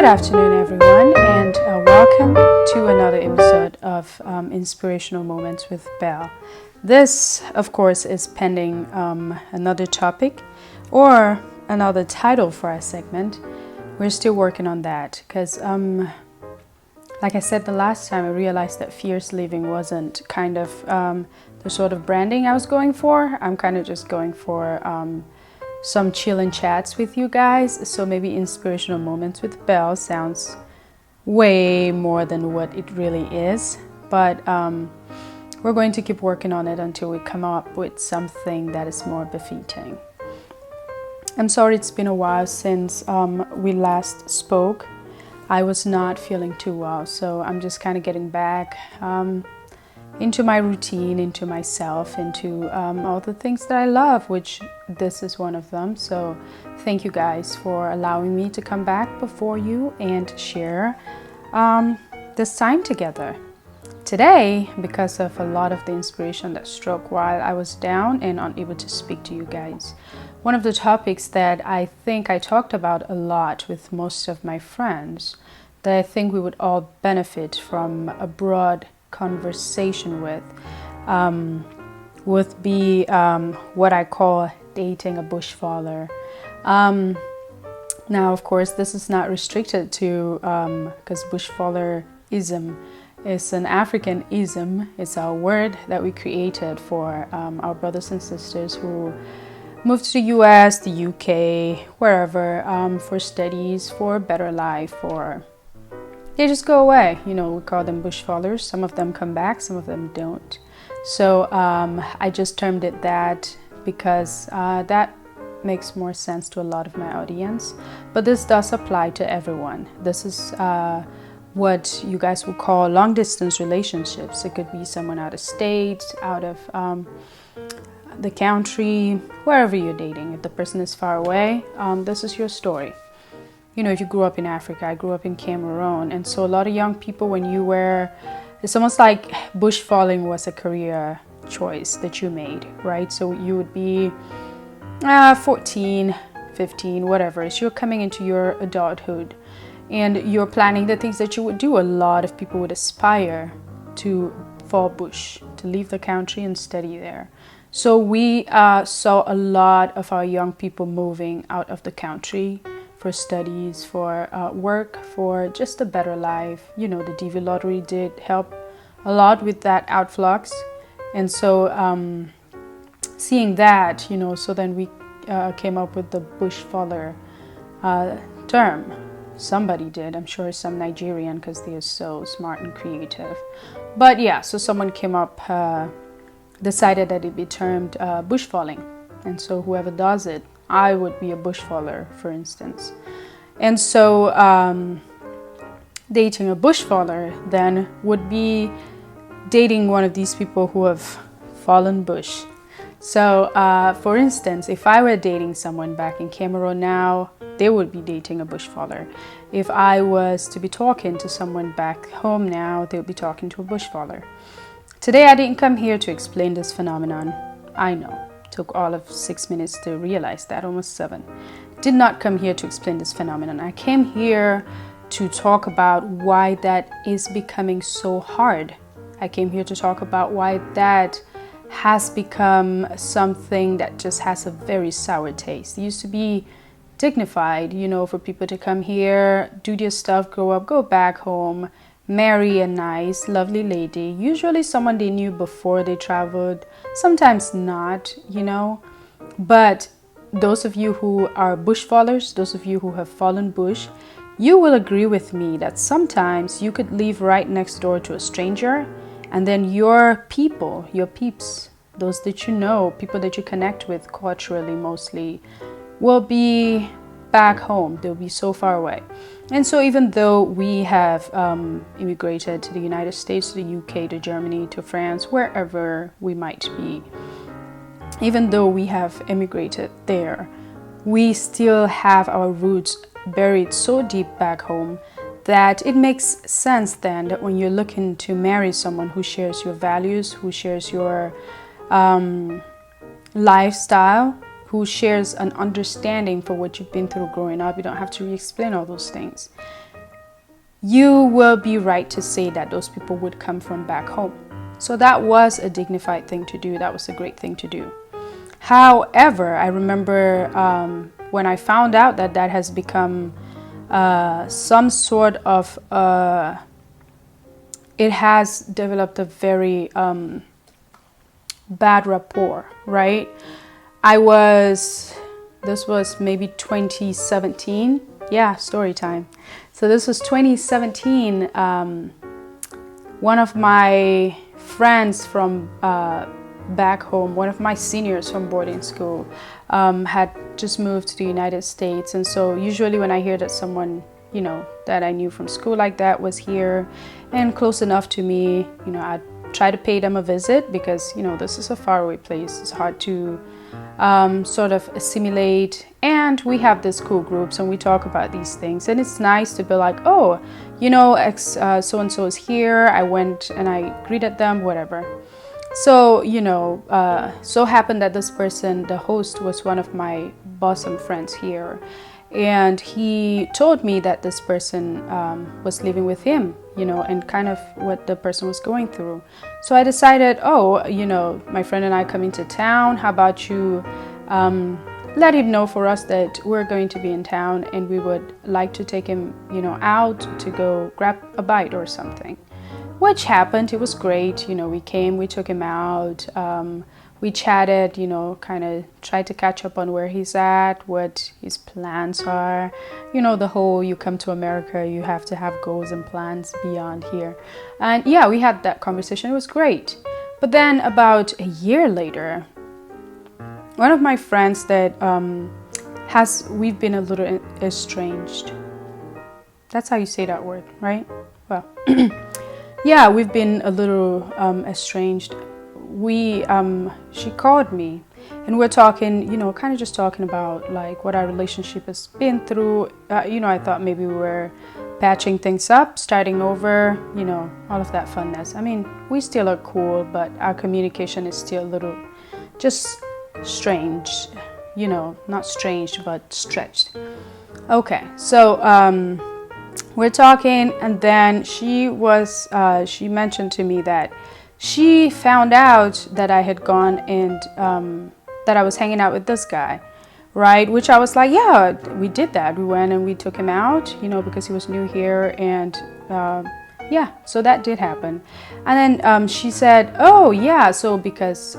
Good afternoon, everyone, and welcome to another episode of Inspirational Moments with Belle. This, of course, is pending another topic or another title for our segment. We're still working on that because, like I said the last time, I realized that fierce living wasn't kind of the sort of branding I was going for. I'm kind of just going for some chill and chats with you guys. So maybe Inspirational Moments with Belle sounds way more than what it really is. But we're going to keep working on it until we come up with something that is more befitting. I'm sorry it's been a while since we last spoke. I was not feeling too well, so I'm just kind of getting back into my routine, into myself, into all the things that I love, which this is one of them. So thank you guys for allowing me to come back before you and share this time together. Today, because of a lot of the inspiration that struck while I was down and unable to speak to you guys, one of the topics that I think I talked about a lot with most of my friends, that I think we would all benefit from a broad conversation with, would be what I call dating a bushfaller. Now, of course, this is not restricted to, because bushfallerism is an African ism. It's a word that we created for our brothers and sisters who moved to the US, the UK, wherever, for studies, for a better life, for they just go away. You know, we call them bushfallers. Some of them come back, some of them don't. So I just termed it that because that makes more sense to a lot of my audience. But this does apply to everyone. This is what you guys would call long distance relationships. It could be someone out of state, out of the country, wherever you're dating. If the person is far away, this is your story. You know, if you grew up in Africa, I grew up in Cameroon, and so a lot of young people, when you were, it's almost like bushfalling was a career choice that you made, right? So you would be 14, 15, whatever. So you're coming into your adulthood and you're planning the things that you would do. A lot of people would aspire to fall bush, to leave the country and study there. So we saw a lot of our young people moving out of the country for studies, for work, for just a better life. You know, the DV lottery did help a lot with that outflux. And so seeing that, you know, so then we came up with the bushfaller term. Somebody did, I'm sure some Nigerian, because they are so smart and creative. But yeah, so someone came up, decided that it be termed bushfalling. And so whoever does it, I would be a bushfaller, for instance. And so dating a bushfaller then would be dating one of these people who have fallen bush. So for instance, if I were dating someone back in Cameroon now, they would be dating a bushfaller. If I was to be talking to someone back home now, they would be talking to a bushfaller. Today I didn't come here to explain this phenomenon. I know. Took all of 6 minutes to realize that, almost 7. Did not come here to explain this phenomenon. I came here to talk about why that is becoming so hard. I came here to talk about why that has become something that just has a very sour taste. It used to be dignified, you know, for people to come here, do their stuff, grow up, go back home, marry a nice, lovely lady, usually someone they knew before they traveled, sometimes not, you know. But those of you who are bushfallers, those of you who have fallen bush, you will agree with me that sometimes you could live right next door to a stranger, and then your people, your peeps, those that you know, people that you connect with culturally mostly, will be back home. They'll be so far away. And so even though we have immigrated to the United States, to the UK, to Germany, to France, wherever we might be, even though we have immigrated there, we still have our roots buried so deep back home that it makes sense then that when you're looking to marry someone who shares your values, who shares your lifestyle, who shares an understanding for what you've been through growing up, you don't have to re-explain all those things. you will be right to say that those people would come from back home. So that was a dignified thing to do. That was a great thing to do. However, I remember when I found out that that has become some sort of, it has developed a very bad rapport, right? This was maybe 2017. Yeah, story time. So this was 2017. One of my friends from back home, one of my seniors from boarding school, had just moved to the United States. And so usually when I hear that someone, that I knew from school like that was here and close enough to me, I'd try to pay them a visit because, this is a faraway place. It's hard to sort of assimilate. And we have this cool groups and we talk about these things. And it's nice to be like, oh, so-and-so is here. I went and I greeted them, whatever. So, so happened that this person, the host, was one of my bosom friends here. And he told me that this person was living with him, and kind of what the person was going through. So I decided, my friend and I come into town. How about you let him know for us that we're going to be in town and we would like to take him, out to go grab a bite or something. Which happened. It was great. We came, we took him out. We chatted, kind of tried to catch up on where he's at, what his plans are. The whole, you come to America, you have to have goals and plans beyond here. And yeah, we had that conversation. It was great. But then about a year later, one of my friends that we've been a little estranged. That's how you say that word, right? Well, yeah, we've been a little estranged. She called me and we're talking, kind of just talking about like what our relationship has been through. I thought maybe we were patching things up, starting over, all of that funness. I mean, we still are cool, but our communication is still a little just strange, not strange, but stretched. Okay, so we're talking and then she mentioned to me that she found out that I had gone and that I was hanging out with this guy, right? Which I was like, yeah, we did that. We went and we took him out, because he was new here. And yeah, so that did happen. And then she said, oh, yeah, so because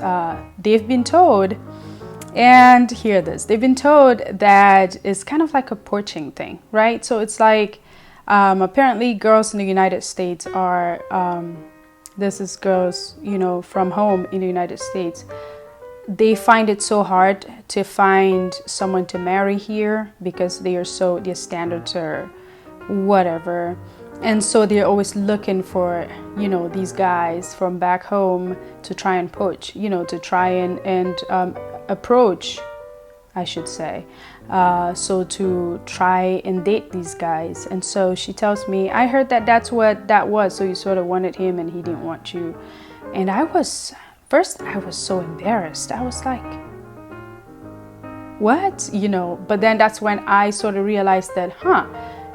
they've been told, and hear this, they've been told that it's kind of like a poaching thing, right? So it's like apparently girls in the United States are... this is girls, from home in the United States. They find it so hard to find someone to marry here because their standards are whatever. And so they're always looking for, these guys from back home to try and poach, to try and approach, I should say. So to try and date these guys. And so she tells me, I heard that that's what that was. So you sort of wanted him and he didn't want you. And I was so embarrassed. I was like, what? But then that's when I sort of realized that,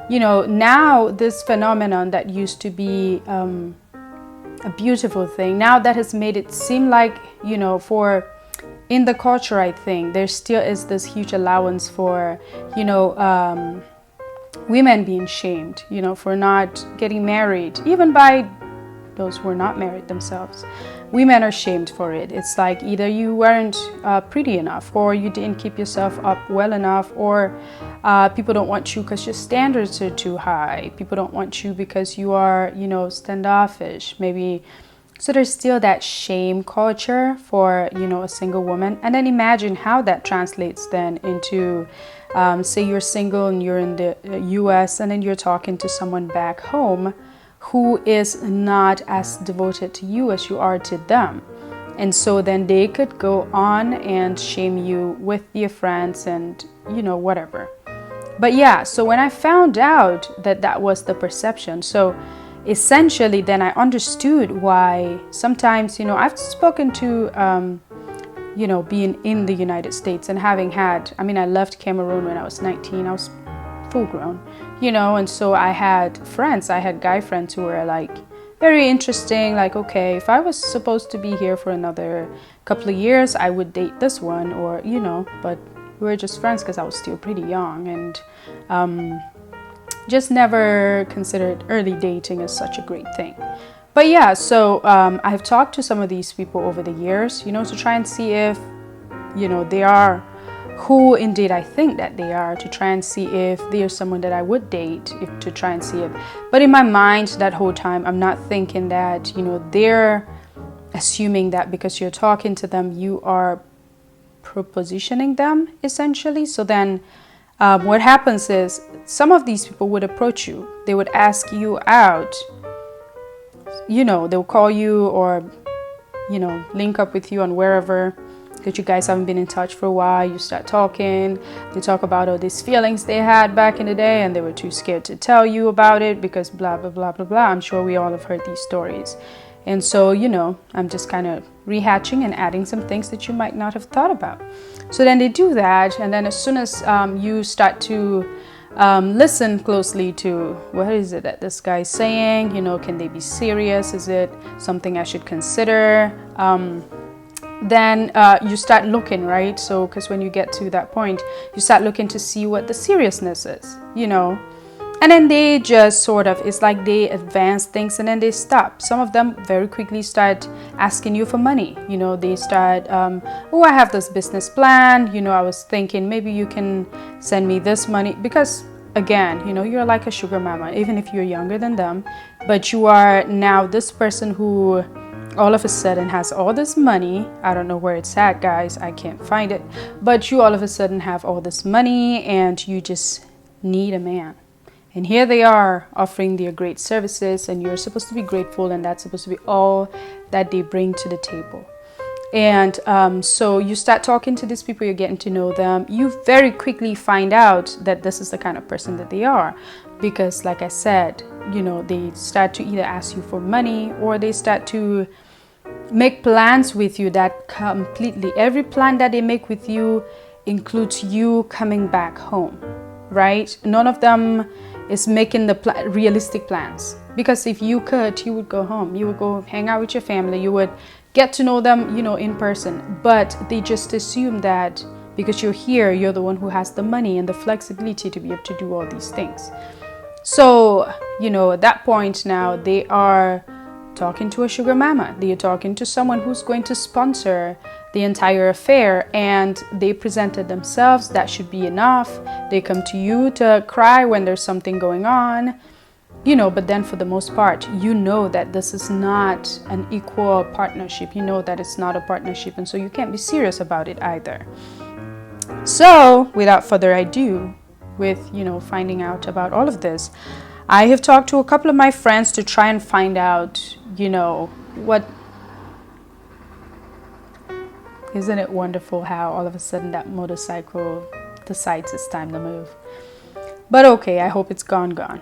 now this phenomenon that used to be a beautiful thing, now that has made it seem like, in the culture, I think there still is this huge allowance for, women being shamed, for not getting married, even by those who are not married themselves. Women are shamed for it. It's like either you weren't pretty enough, or you didn't keep yourself up well enough, or people don't want you because your standards are too high. People don't want you because you are, standoffish, maybe. So there's still that shame culture for, a single woman. And then imagine how that translates then into, say you're single and you're in the US and then you're talking to someone back home who is not as devoted to you as you are to them. And so then they could go on and shame you with your friends and, whatever. But yeah, so when I found out that that was the perception, so essentially then I understood why sometimes, I've spoken to, being in the United States and having had, I left Cameroon when I was 19. I was full grown, and so I had guy friends who were like very interesting, like, okay, if I was supposed to be here for another couple of years, I would date this one, or but we were just friends because I was still pretty young, and just never considered early dating as such a great thing. But yeah, so I've talked to some of these people over the years, to try and see if they are who indeed I think that they are, to try and see if there's someone that I would date, to try and see if. But in my mind that whole time, I'm not thinking that, they're assuming that because you're talking to them, you are propositioning them, essentially. So then what happens is some of these people would approach you. They would ask you out. They'll call you or, link up with you on wherever, that you guys haven't been in touch for a while. You start talking. They talk about all these feelings they had back in the day and they were too scared to tell you about it because blah, blah, blah, blah, blah. I'm sure we all have heard these stories. And so, I'm just kind of rehatching and adding some things that you might not have thought about. So then they do that. And then as soon as you start to listen closely to what is it that this guy's saying, can they be serious? Is it something I should consider? Then you start looking, right? So because when you get to that point, you start looking to see what the seriousness is, and then they just sort of, it's like they advance things and then they stop. Some of them very quickly start asking you for money. They start, oh, I have this business plan, I was thinking maybe you can send me this money, because again, you're like a sugar mama, even if you're younger than them, but you are now this person who all of a sudden has all this money. I don't know where it's at, guys. I can't find it. But you all of a sudden have all this money and you just need a man. And here they are offering their great services and you're supposed to be grateful, and that's supposed to be all that they bring to the table. And so you start talking to these people, you're getting to know them. You very quickly find out that this is the kind of person that they are. Because like I said, they start to either ask you for money or they start to make plans with you that completely, every plan that they make with you includes you coming back home, right? None of them is making the realistic plans, because if you could, you would go home, you would go hang out with your family, you would get to know them, in person. But they just assume that because you're here, you're the one who has the money and the flexibility to be able to do all these things. So, at that point now, they are talking to a sugar mama. They are talking to someone who's going to sponsor the entire affair, and they presented themselves. That should be enough. They come to you to cry when there's something going on, but then for the most part, that this is not an equal partnership. That it's not a partnership, and so you can't be serious about it either. So, without further ado, with finding out about all of this, I have talked to a couple of my friends to try and find out what. Isn't it wonderful how all of a sudden that motorcycle decides it's time to move? But okay, I hope it's gone.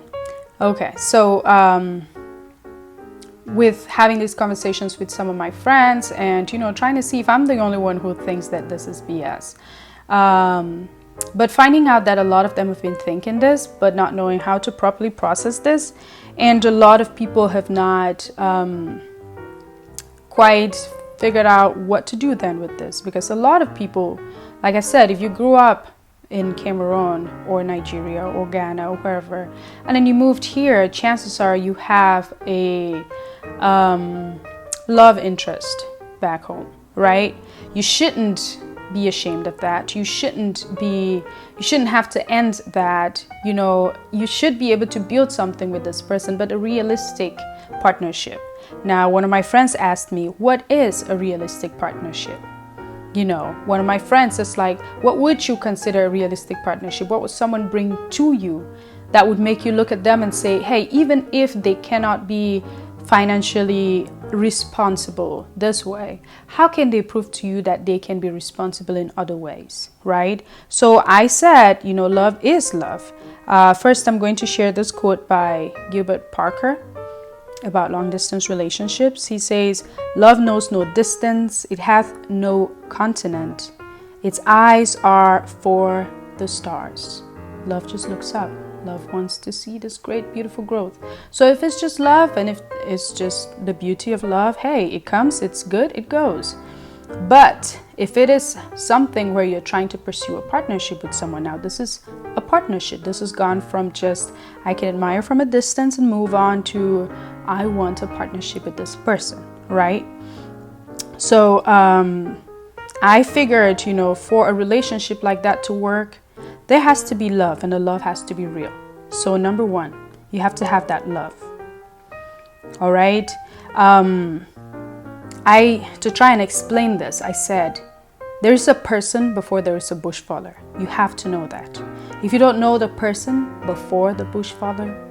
Okay, so with having these conversations with some of my friends and trying to see if I'm the only one who thinks that this is BS, but finding out that a lot of them have been thinking this but not knowing how to properly process this, and a lot of people have not quite figured out what to do then with this, because a lot of people, like I said, if you grew up in Cameroon or Nigeria or Ghana or wherever, and then you moved here, chances are you have a love interest back home, right? You shouldn't be ashamed of that. You shouldn't have to end that. You should be able to build something with this person, but a realistic partnership. Now, one of my friends asked me, what is a realistic partnership? One of my friends is like, what would you consider a realistic partnership? What would someone bring to you that would make you look at them and say, hey, even if they cannot be financially responsible this way, how can they prove to you that they can be responsible in other ways, right? So I said, love is love. First, I'm going to share this quote by Gilbert Parker about long-distance relationships. He says, love knows no distance, it hath no continent, its eyes are for the stars. Love just looks up. Love wants to see this great, beautiful growth. So if it's just love and if it's just the beauty of love, hey, it comes, it's good, it goes. But if it is something where you're trying to pursue a partnership with someone, now this is a partnership. This has gone from just I can admire from a distance and move on to I want a partnership with this person, right? So I figured, for a relationship like that to work, there has to be love, and the love has to be real. So number one, you have to have that love. All right. To try and explain this, I said, there is a person before there is a bush faller. You have to know that. If you don't know the person before the bush faller,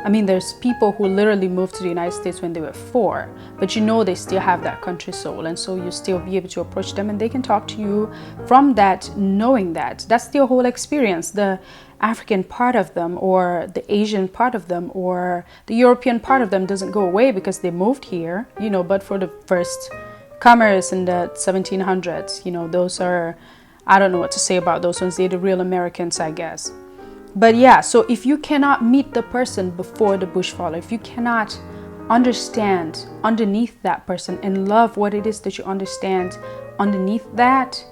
there's people who literally moved to the United States when they were 4, but they still have that country soul. And so you still be able to approach them and they can talk to you from that, knowing that. That's their whole experience. The African part of them or the Asian part of them or the European part of them doesn't go away because they moved here, but for the first comers in the 1700s, those are, I don't know what to say about those ones. They're the real Americans, I guess. But yeah, so if you cannot meet the person before the bush faller, if you cannot understand underneath that person and love what it is that you understand underneath that,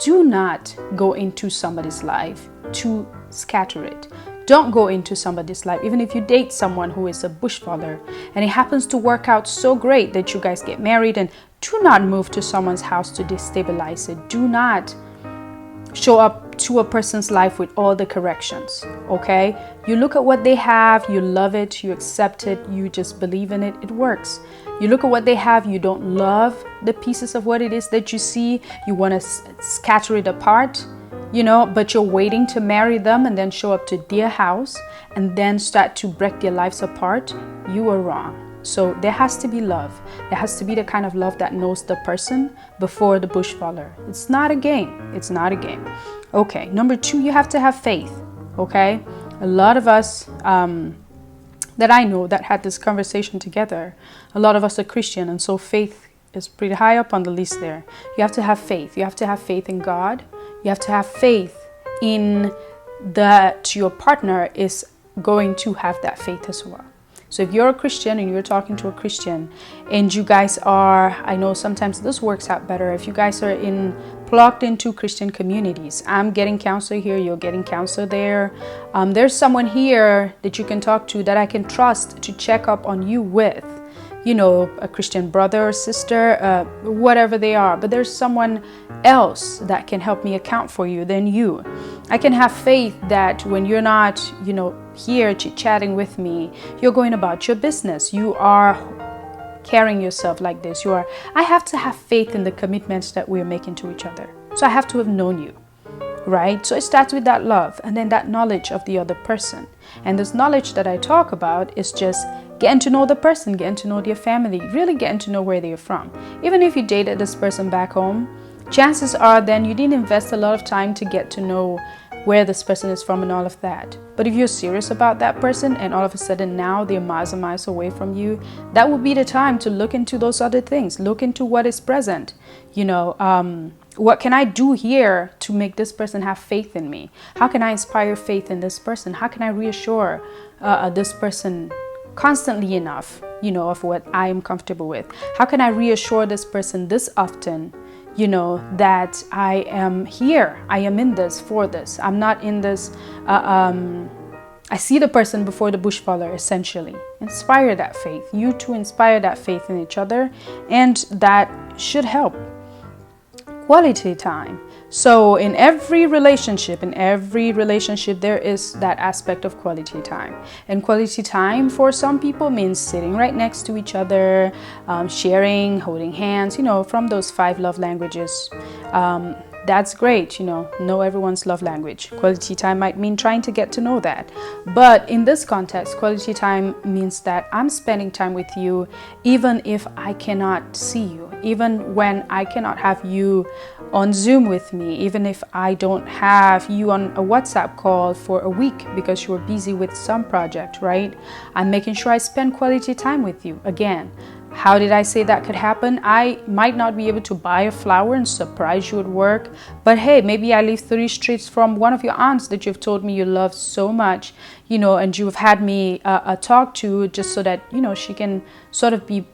do not go into somebody's life to scatter it. Don't go into somebody's life, even if you date someone who is a bush faller and it happens to work out so great that you guys get married, and do not move to someone's house to destabilize it. Do not show up to a person's life with all the corrections, okay? You look at what they have, you love it, you accept it, you just believe in it, it works. You look at what they have, you don't love the pieces of what it is that you see, you want to scatter it apart, but you're waiting to marry them and then show up to their house and then start to break their lives apart. You are wrong. So there has to be love. There has to be the kind of love that knows the person before the bush faller. It's not a game. It's not a game. Okay, number 2, you have to have faith. Okay, a lot of us that I know that had this conversation together, a lot of us are Christian, and so faith is pretty high up on the list there. You have to have faith. You have to have faith in God. You have to have faith in that your partner is going to have that faith as well. So if you're a Christian and you're talking to a Christian and you guys are, I know sometimes this works out better if you guys are plugged into Christian communities. I'm getting counsel here, you're getting counsel there. There's someone here that you can talk to that I can trust to check up on you with. A Christian brother or sister, whatever they are. But there's someone else that can help me account for you than you. I can have faith that when you're not, here chit-chatting with me, you're going about your business. You are carrying yourself like this. I have to have faith in the commitments that we're making to each other. So I have to have known you. Right? So it starts with that love and then that knowledge of the other person. And this knowledge that I talk about is just getting to know the person, getting to know their family, really getting to know where they're from. Even if you dated this person back home, chances are then you didn't invest a lot of time to get to know where this person is from and all of that. But if you're serious about that person and all of a sudden now they're miles and miles away from you, that would be the time to look into those other things. Look into what is present. What can I do here to make this person have faith in me? How can I inspire faith in this person? How can I reassure this person constantly enough, of what I am comfortable with? How can I reassure this person this often, that I am here, I am in this for this. I'm not in this, I see the person before the bush faller, essentially. Inspire that faith. You two inspire that faith in each other, and that should help. Quality time. So in every relationship, there is that aspect of quality time. And quality time for some people means sitting right next to each other, sharing, holding hands, from those 5 love languages. That's great, know everyone's love language. Quality time might mean trying to get to know that. But in this context, quality time means that I'm spending time with you even if I cannot see you, even when I cannot have you on Zoom with me, even if I don't have you on a WhatsApp call for a week because you're busy with some project, right? I'm making sure I spend quality time with you. Again, How did I say that could happen? I might not be able to buy a flower and surprise you at work, but hey, maybe I live 3 streets from one of your aunts that you've told me you love so much, and you've had me talk to, just so that, she can sort of be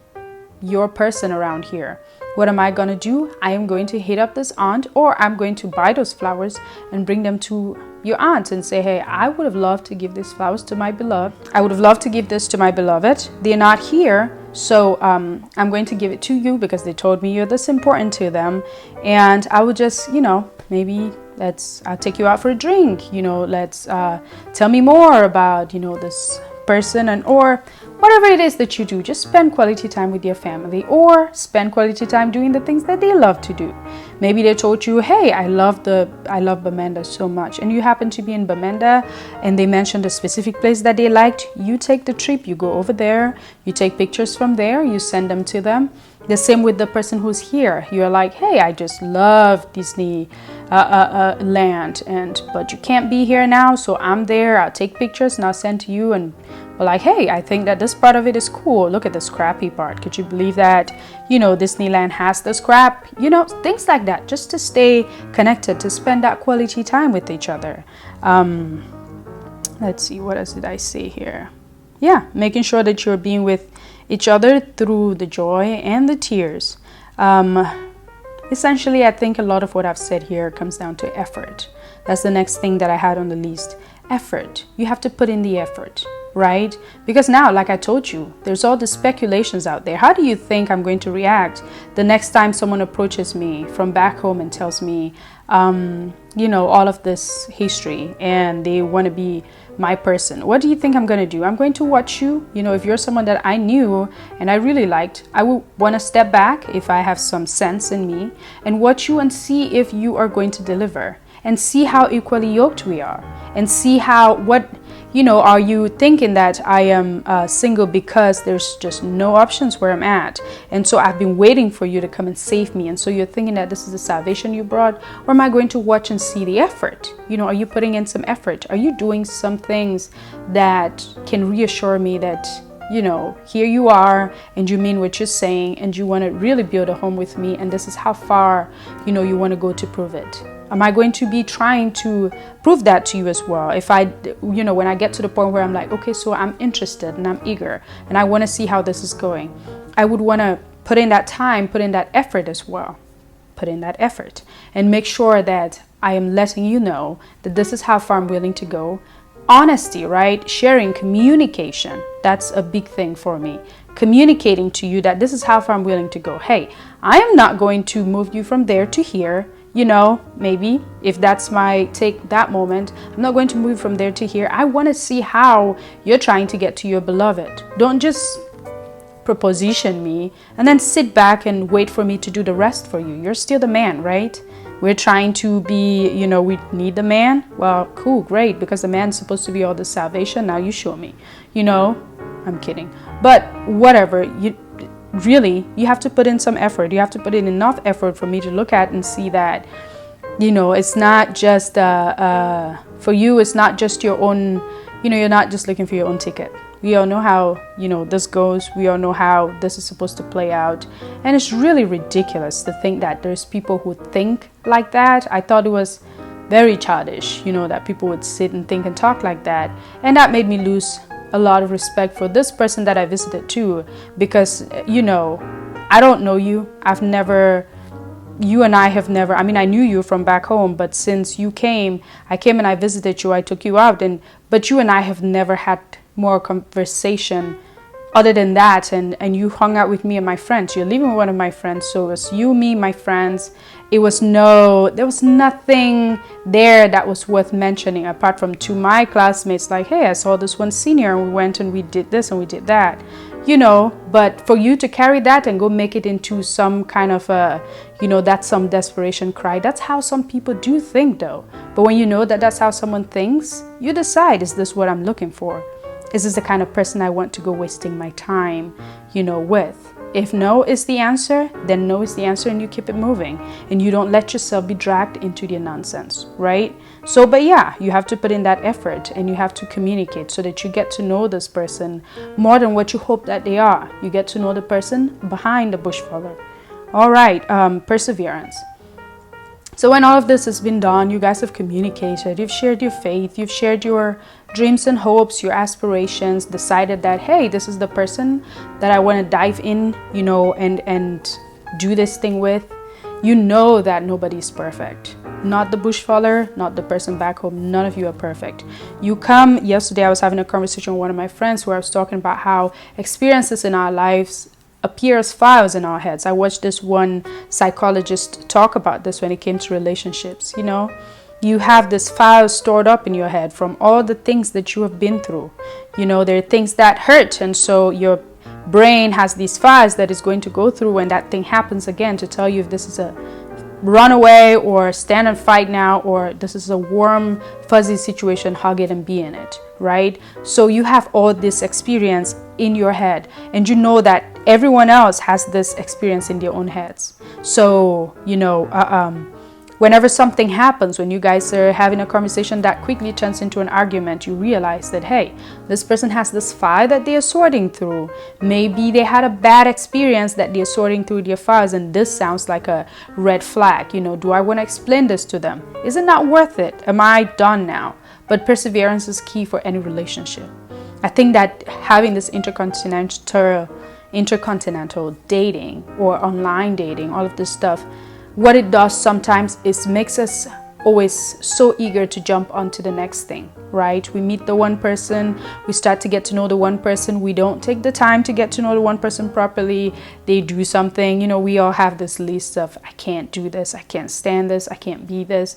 your person around here. What am I going to do? I am going to hit up this aunt, or I'm going to buy those flowers and bring them to your aunt and say, hey, I would have loved to give these flowers to my beloved. I would have loved to give this to my beloved. They're not here. So I'm going to give it to you because they told me you're this important to them. And I would just, maybe I'll take you out for a drink. Let's tell me more about, this person, and or whatever it is that you do. Just spend quality time with your family, or spend quality time doing the things that they love to do. Maybe they told you, hey, I love Bamenda so much, and you happen to be in Bamenda and they mentioned a specific place that they liked. You take the trip, you go over there, you take pictures from there, you send them to them. The same with the person who's here. You're like, hey, I just love Disney land, but you can't be here now, so I'm there. I'll take pictures and I'll send to you, and we're like, hey, I think that this part of it is cool. Look at this crappy part. Could you believe that, Disneyland has this crap? Things like that, just to stay connected, to spend that quality time with each other. Let's see, what else did I say here? Yeah, making sure that you're being with each other through the joy and the tears. Essentially, I think a lot of what I've said here comes down to effort. That's the next thing that I had on the list. Effort. You have to put in the effort, right? Because now, like I told you, there's all the speculations out there. How do you think I'm going to react the next time someone approaches me from back home and tells me, all of this history, and they want to be my person? What do you think I'm going to do? I'm going to watch you. If you're someone that I knew and I really liked, I would want to step back if I have some sense in me and watch you and see if you are going to deliver, and see how equally yoked we are, and see are you thinking that I am single because there's just no options where I'm at, and so I've been waiting for you to come and save me, and so you're thinking that this is the salvation you brought? Or am I going to watch and see the effort? Are you putting in some effort? Are you doing some things that can reassure me that, here you are, and you mean what you're saying, and you want to really build a home with me, and this is how far, you want to go to prove it? Am I going to be trying to prove that to you as well? If when I get to the point where I'm like, okay, so I'm interested and I'm eager and I want to see how this is going, I would want to put in that time, put in that effort as well. Put in that effort and make sure that I am letting you know that this is how far I'm willing to go. Honesty, right? Sharing, communication. That's a big thing for me. Communicating to you that this is how far I'm willing to go. Hey, I am not going to move you from there to here. Maybe if that's my take that moment, I'm not going to move from there to here. I want to see how you're trying to get to your beloved. Don't just proposition me and then sit back and wait for me to do the rest for you. You're still the man, right? We're trying to be, we need the man. Well, cool, great, because the man's supposed to be all the salvation. Now you show me, I'm kidding. But whatever, you have to put in some effort. You have to put in enough effort for me to look at and see that, it's not just for you. It's not just your own, you're not just looking for your own ticket. We all know how, this goes. We all know how this is supposed to play out. And it's really ridiculous to think that there's people who think like that. I thought it was very childish, that people would sit and think and talk like that. And that made me lose a lot of respect for this person that I visited too, because I don't know you. You and I have never, I knew you from back home, but since I came and I visited you, I took you out, but you and I have never had more conversation other than that, and you hung out with me and my friends. You're leaving with one of my friends, so it was you, me, my friends. There was nothing there that was worth mentioning apart from to my classmates, like, hey, I saw this one senior and we went and we did this and we did that, but for you to carry that and go make it into some kind of that's some desperation cry. That's how some people do think though. But when you know that that's how someone thinks, you decide, is this what I'm looking for? Is this the kind of person I want to go wasting my time, with? If no is the answer, then no is the answer, and you keep it moving, and you don't let yourself be dragged into the nonsense, right? So, but yeah, you have to put in that effort, and you have to communicate so that you get to know this person more than what you hope that they are. You get to know the person behind the bush faller. All right, perseverance. So when all of this has been done, you guys have communicated, you've shared your faith, you've shared your dreams and hopes, your aspirations, decided that, hey, this is the person that I want to dive in, you know, and do this thing with. You know that nobody's perfect. Not the bush faller, not the person back home. None of you are perfect. Yesterday I was having a conversation with one of my friends where I was talking about how experiences in our lives appear as files in our heads. I watched this one psychologist talk about this when it came to relationships. You know, you have this file stored up in your head from all the things that you have been through. You know, there are things that hurt, and so your brain has these files that is going to go through when that thing happens again to tell you if this is a run away or stand and fight now, or this is a warm fuzzy situation, hug it and be in it, right? So you have all this experience in your head, and you know that everyone else has this experience in their own heads. So, you know, whenever something happens, when you guys are having a conversation that quickly turns into an argument, you realize that, hey, this person has this file that they are sorting through. Maybe they had a bad experience that they're sorting through their files, and this sounds like a red flag. You know, do I want to explain this to them? Is it not worth it? Am I done now? But perseverance is key for any relationship. I think that having this intercontinental dating or online dating, all of this stuff, what it does sometimes is makes us always so eager to jump onto the next thing, right? We meet the one person, we start to get to know the one person, we don't take the time to get to know the one person properly. They do something, you know, we all have this list of, I can't do this, I can't stand this, I can't be this.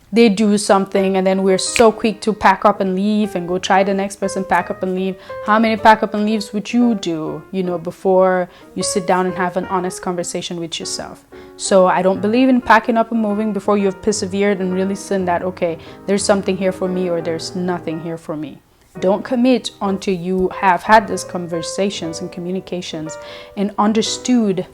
They do something, and then we're so quick to pack up and leave and go try the next person, pack up and leave. How many pack up and leaves would you do, you know, before you sit down and have an honest conversation with yourself? So I don't believe in packing up and moving before you have persevered and really seen that, okay, there's something here for me or there's nothing here for me. Don't commit until you have had these conversations and communications and understood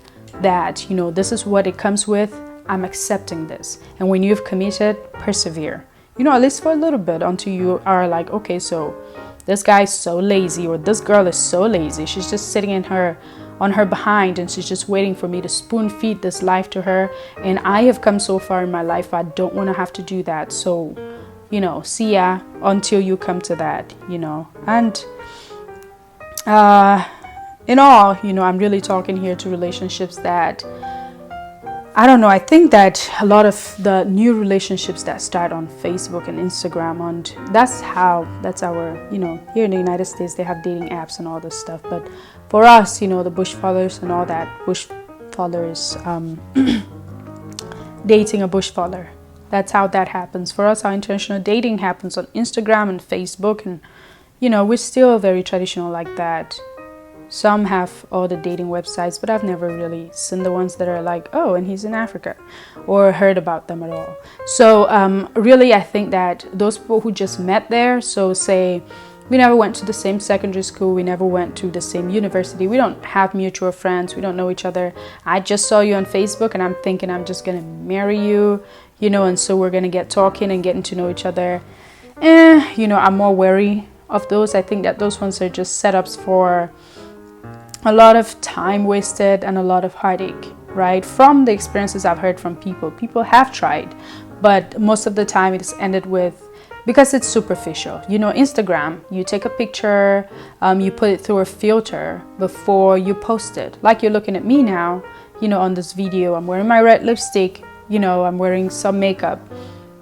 that, you know, this is what it comes with. I'm accepting this. And when you've committed, persevere, you know, at least for a little bit, until you are like, okay, so this guy's so lazy, or this girl is so lazy, she's just sitting on her behind and she's just waiting for me to spoon feed this life to her, and I have come so far in my life, I don't want to have to do that. So, you know, see ya until you come to that, you know. And in all, you know, I'm really talking here to relationships that, I don't know, I think that a lot of the new relationships that start on Facebook and Instagram, and that's our, you know, here in the United States, they have dating apps and all this stuff. But for us, you know, the bush fallers and all that, bush fallers, dating a bush faller, that's how that happens. For us, our intentional dating happens on Instagram and Facebook, and, you know, we're still very traditional like that. Some have all the dating websites, but I've never really seen the ones that are like, oh, and he's in Africa, or heard about them at all. So really, I think that those people who just met there, so say we never went to the same secondary school, we never went to the same university, we don't have mutual friends, we don't know each other. I just saw you on Facebook and I'm thinking I'm just going to marry you, you know, and so we're going to get talking and getting to know each other. You know, I'm more wary of those. I think that those ones are just setups for a lot of time wasted and a lot of heartache, right? From the experiences I've heard from people have tried, but most of the time it's ended with, because it's superficial. You know, Instagram, you take a picture, you put it through a filter before you post it. Like you're looking at me now, you know, on this video, I'm wearing my red lipstick, you know, I'm wearing some makeup.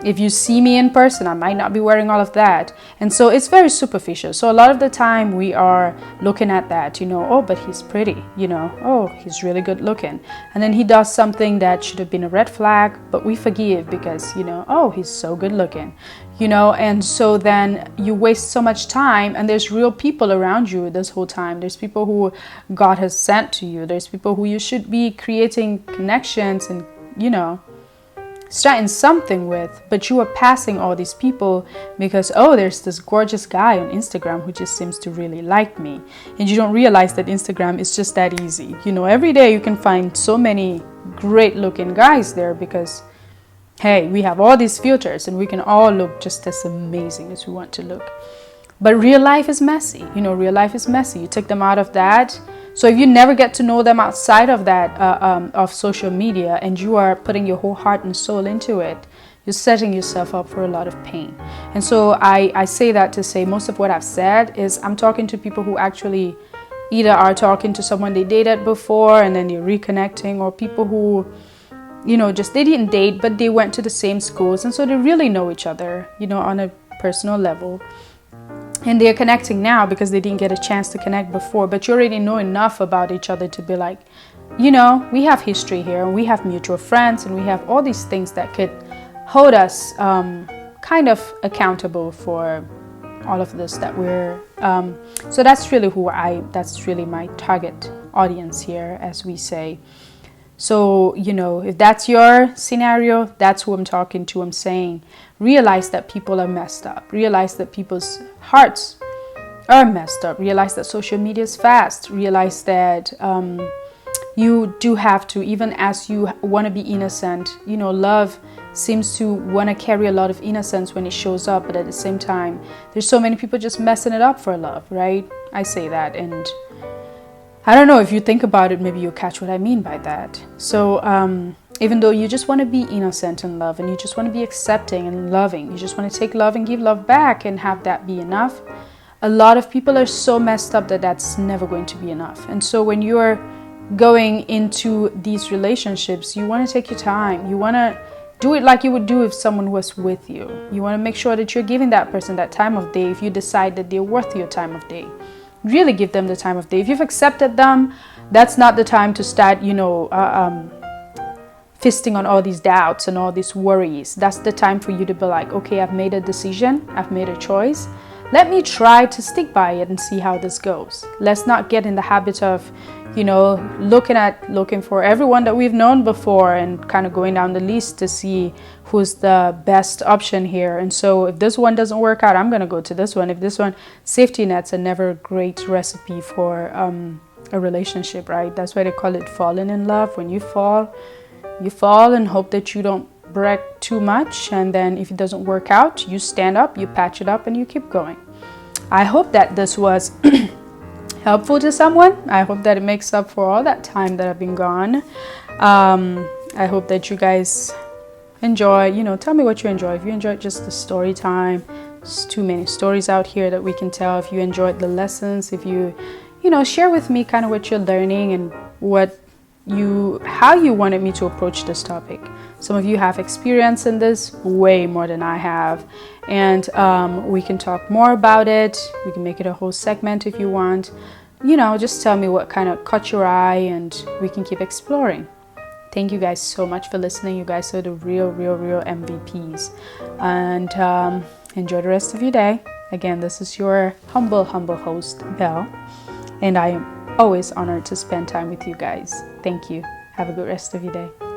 If you see me in person, I might not be wearing all of that. And so it's very superficial. So a lot of the time we are looking at that, you know, oh, but he's pretty, you know, oh, he's really good looking. And then he does something that should have been a red flag, but we forgive because, you know, oh, he's so good looking, you know. And so then you waste so much time, and there's real people around you this whole time. There's people who God has sent to you. There's people who you should be creating connections and, you know, starting something with, but you are passing all these people because, oh, there's this gorgeous guy on Instagram who just seems to really like me. And you don't realize that Instagram is just that easy. You know, every day you can find so many great looking guys there because, hey, we have all these filters and we can all look just as amazing as we want to look. But real life is messy. You know, real life is messy. You take them out of that. So if you never get to know them outside of that, of social media, and you are putting your whole heart and soul into it, you're setting yourself up for a lot of pain. And so I say that to say most of what I've said is I'm talking to people who actually either are talking to someone they dated before and then you're reconnecting, or people who, you know, just they didn't date, but they went to the same schools. And so they really know each other, you know, on a personal level. And they're connecting now because they didn't get a chance to connect before. But you already know enough about each other to be like, you know, we have history here, and we have mutual friends, and we have all these things that could hold us kind of accountable for all of this that we're. So that's really that's really my target audience here, as we say. So, you know, if that's your scenario, that's who I'm talking to. I'm saying, realize that people are messed up. Realize that people's hearts are messed up. Realize that social media is fast. Realize that you do have to, even as you want to be innocent, you know, love seems to want to carry a lot of innocence when it shows up. But at the same time, there's so many people just messing it up for love, right? I say that, and I don't know, if you think about it, maybe you'll catch what I mean by that. So even though you just want to be innocent in love, and you just want to be accepting and loving, you just want to take love and give love back and have that be enough, a lot of people are so messed up that that's never going to be enough. And so when you're going into these relationships, you want to take your time. You want to do it like you would do if someone was with you. You want to make sure that you're giving that person that time of day if you decide that they're worth your time of day. Really give them the time of day. If you've accepted them, that's not the time to start, you know, fisting on all these doubts and all these worries. That's the time for you to be like, okay, I've made a decision, I've made a choice. Let me try to stick by it and see how this goes. Let's not get in the habit of, you know, looking for everyone that we've known before and kind of going down the list to see who's the best option here. And so if this one doesn't work out, I'm going to go to this one. If this one, safety nets are never a great recipe for a relationship, right? That's why they call it falling in love. When you fall and hope that you don't break too much, and then if it doesn't work out, you stand up, you patch it up, and you keep going. I hope that this was helpful to someone. I hope that it makes up for all that time that I've been gone. I hope that you guys enjoy, you know, tell me what you enjoy. If you enjoyed just the story time, there's too many stories out here that we can tell. If you enjoyed the lessons, if you know, share with me kind of what you're learning and how you wanted me to approach this topic. Some of you have experience in this way more than I have, and we can talk more about it. We can make it a whole segment if you want. You know, just tell me what kind of caught your eye, and we can keep exploring. Thank you guys so much for listening. You guys are the real MVPs, and enjoy the rest of your day. Again, this is your humble host, Belle, and I am always honored to spend time with you guys. Thank you. Have a good rest of your day.